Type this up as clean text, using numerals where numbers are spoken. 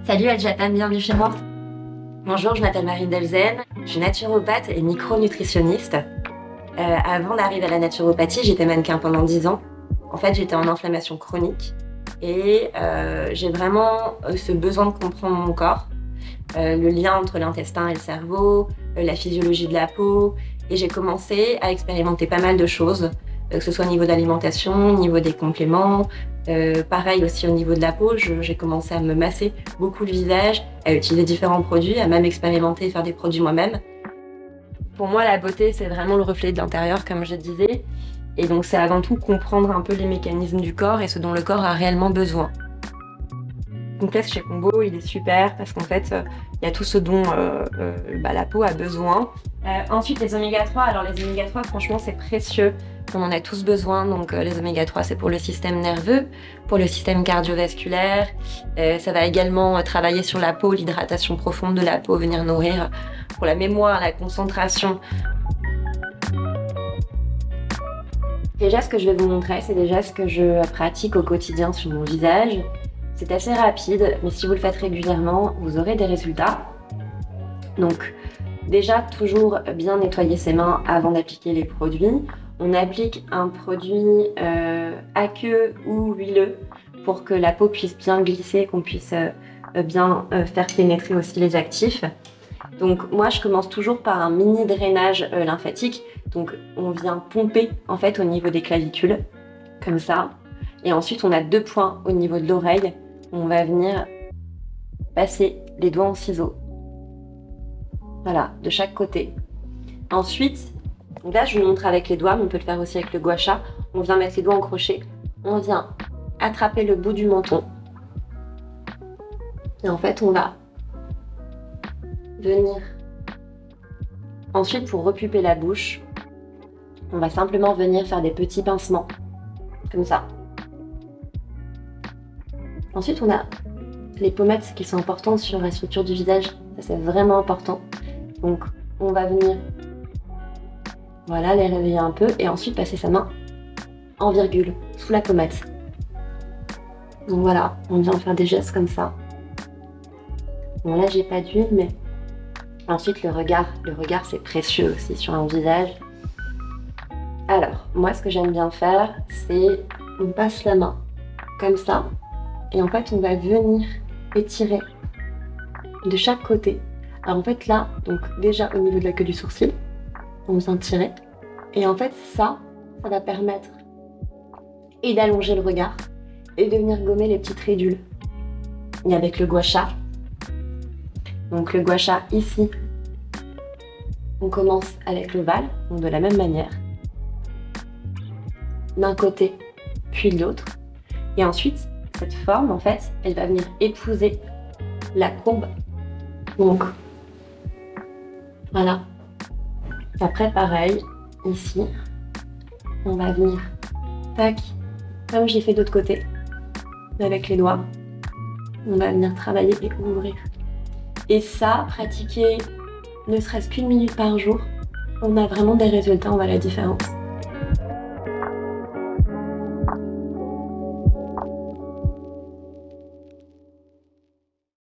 Salut Adjatan, bienvenue chez moi. Bonjour, je m'appelle Marine Delzen, je suis naturopathe et micronutritionniste. Avant d'arriver à la naturopathie, j'étais mannequin pendant 10 ans. En fait, j'étais en inflammation chronique et j'ai vraiment ce besoin de comprendre mon corps, le lien entre l'intestin et le cerveau, la physiologie de la peau. Et j'ai commencé à expérimenter pas mal de choses, que ce soit au niveau de l'alimentation, au niveau des compléments. Pareil aussi au niveau de la peau, j'ai commencé à me masser beaucoup le visage, à utiliser différents produits, à même expérimenter et faire des produits moi-même. Pour moi, la beauté, c'est vraiment le reflet de l'intérieur, comme je disais. Et donc, c'est avant tout comprendre un peu les mécanismes du corps et ce dont le corps a réellement besoin. Le complexe chez Combo, il est super parce qu'en fait, il y a tout ce dont la peau a besoin. Ensuite, les oméga 3. Alors, les oméga 3, franchement, c'est précieux. On en a tous besoin. Donc, les oméga 3, c'est pour le système nerveux, pour le système cardiovasculaire. Ça va également travailler sur la peau, l'hydratation profonde de la peau, venir nourrir pour la mémoire, la concentration. Déjà, ce que je vais vous montrer, c'est déjà ce que je pratique au quotidien sur mon visage. C'est assez rapide, mais si vous le faites régulièrement, vous aurez des résultats. Donc, déjà, toujours bien nettoyer ses mains avant d'appliquer les produits. On applique un produit aqueux ou huileux pour que la peau puisse bien glisser, qu'on puisse bien faire pénétrer aussi les actifs. Donc, moi, je commence toujours par un mini drainage lymphatique. Donc, on vient pomper en fait au niveau des clavicules, comme ça. Et ensuite, on a 2 points au niveau de l'oreille. On va venir passer les doigts en ciseaux. Voilà, de chaque côté. Ensuite, là, je vous montre avec les doigts, mais on peut le faire aussi avec le gua sha. On vient mettre les doigts en crochet. On vient attraper le bout du menton. Et en fait, on va venir. Ensuite, pour repulper la bouche, on va simplement venir faire des petits pincements, comme ça. Ensuite, on a les pommettes qui sont importantes sur la structure du visage. Ça, c'est vraiment important. Donc, on va venir, voilà, les réveiller un peu et ensuite passer sa main en virgule, sous la pommette. Donc voilà, on vient faire des gestes comme ça. Bon, là, j'ai pas d'huile, mais ensuite, le regard c'est précieux aussi sur un visage. Alors, moi, ce que j'aime bien faire, c'est on passe la main comme ça. Et en fait, on va venir étirer de chaque côté. Alors en fait, là, donc déjà au niveau de la queue du sourcil, on vient tirer. Et en fait, ça va permettre et d'allonger le regard et de venir gommer les petites ridules. Et avec le gua sha. Donc le gua sha ici, on commence avec l'ovale, donc de la même manière. D'un côté, puis de l'autre. Et ensuite, cette forme, en fait, elle va venir épouser la courbe. Donc, voilà. Après, pareil, ici, on va venir, tac, comme j'ai fait de l'autre côté, avec les doigts, on va venir travailler et ouvrir. Et ça, pratiquer ne serait-ce qu'1 minute par jour, on a vraiment des résultats, on voit la différence.